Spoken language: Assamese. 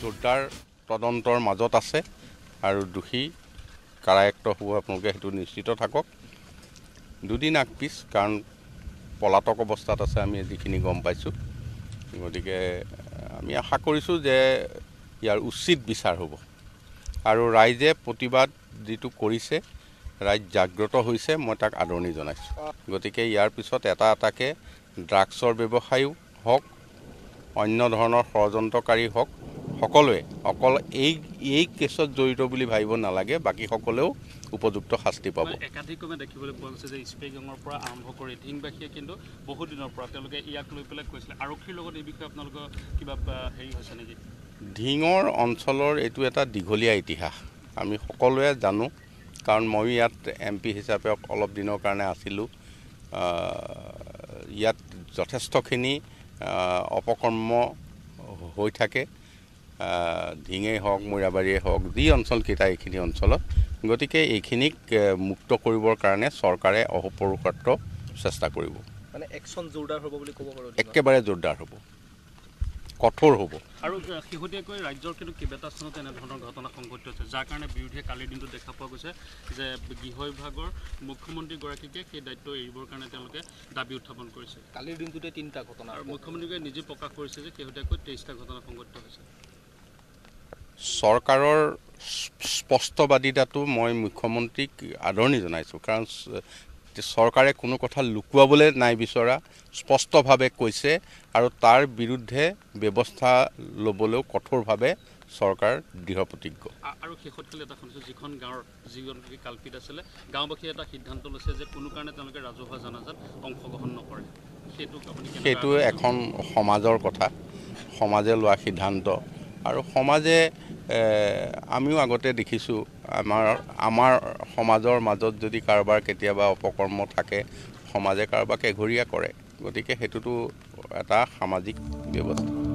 জোৰদাৰ তদন্তৰ মাজত আছে আৰু দোষী কাৰায়ত্ব হ'ব আপোনালোকে সেইটো নিশ্চিত থাকক। দুদিন আগপিছ কাৰণ পলাতক অৱস্থাত আছে আমি যিখিনি গম পাইছোঁ, গতিকে আমি আশা কৰিছোঁ যে ইয়াৰ উচিত বিচাৰ হ'ব আৰু ৰাইজে প্ৰতিবাদ যিটো কৰিছে, ৰাইজ জাগ্ৰত হৈছে, মই তাক আদৰণি জনাইছোঁ। গতিকে ইয়াৰ পিছত এটা এটাকৈ ড্ৰাগছৰ ব্যৱসায়ীও হওক, অন্য ধৰণৰ ষড়যন্ত্ৰকাৰী হওক, সকলোৱে অকল এই কেছত জড়িত বুলি ভাবিব নালাগে, বাকী সকলেও উপযুক্ত শাস্তি পাব। একাধিক্ৰমে দেখিবলৈ পোৱা গৈছে যে স্প্ৰেগঙৰ পৰা আৰম্ভ কৰি ধিংবাসীয়ে কিন্তু বহু দিনৰ পৰা তেওঁলোকে ইয়াক লৈ পেলাই কৈছিলে। আৰক্ষীৰ লগত এই বিষয়ে আপোনালোকৰ কিবা হেৰি হৈছে নেকি? ধিঙৰ অঞ্চলৰ এইটো এটা দীঘলীয়া ইতিহাস, আমি সকলোৱে জানো, কাৰণ ময়ো ইয়াত MP হিচাপে অলপ দিনৰ কাৰণে আছিলোঁ। ইয়াত যথেষ্টখিনি অপকৰ্ম হৈ থাকে, ধিঙেই হওক, মৈৰাবাৰীয়ে হওক, যি অঞ্চলকেইটা এইখিনি অঞ্চলত। গতিকে এইখিনিক মুক্ত কৰিবৰ কাৰণে চৰকাৰে অহোপৰুষাৰ্থ চেষ্টা কৰিব। মানে একশ্যন জোৰদাৰ হ'ব বুলি ক'ব পাৰোঁ। একেবাৰে জোৰদাৰ হ'ব, কঠোৰ হ'ব। আৰু শেহতীয়াকৈ ৰাজ্যৰ কিন্তু কেইবাটা স্থানত এনেধৰণৰ ঘটনা সংঘটিত হৈছে, যাৰ কাৰণে বিৰোধীয়ে কালিৰ দিনটোত দেখা পোৱা গৈছে যে গৃহ বিভাগৰ মুখ্যমন্ত্ৰীগৰাকীকে সেই দায়িত্ব এৰিবৰ কাৰণে তেওঁলোকে দাবী উত্থাপন কৰিছে। কালিৰ দিনটোতে 3টা ঘটনা, আৰু মুখ্যমন্ত্ৰীগৰাকীয়ে নিজে প্ৰকাশ কৰিছে যে শেহতীয়াকৈ 23টা ঘটনা সংঘটিত হৈছে। চৰকাৰৰ স্পষ্টবাদিতাটো মই মুখ্যমন্ত্ৰীক আদৰণি জনাইছোঁ, কাৰণ চৰকাৰে কোনো কথা লুকুৱাবলৈ নাই বিচৰা, স্পষ্টভাৱে কৈছে আৰু তাৰ বিৰুদ্ধে ব্যৱস্থা ল'বলৈও কঠোৰভাৱে চৰকাৰ দৃঢ় প্ৰতিজ্ঞ। আৰু শেষত খালি এটা শুনিছোঁ, যিখন গাঁৱৰ যিগৰাকী কালপিত আছিলে, গাঁওবাসীয়ে এটা সিদ্ধান্ত লৈছে যে কোনো কাৰণে তেওঁলোকে ৰাজহুৱা জানাজাত অংশগ্ৰহণ নকৰে। সেইটো এখন সমাজৰ কথা, সমাজে লোৱা সিদ্ধান্ত, আৰু সমাজে আমিও আগতে দেখিছোঁ, আমাৰ সমাজৰ মাজত যদি কাৰোবাৰ কেতিয়াবা অপকৰ্ম থাকে, সমাজে কাৰোবাক এঘৰীয়া কৰে। গতিকে সেইটোতো এটা সামাজিক ব্যৱস্থা।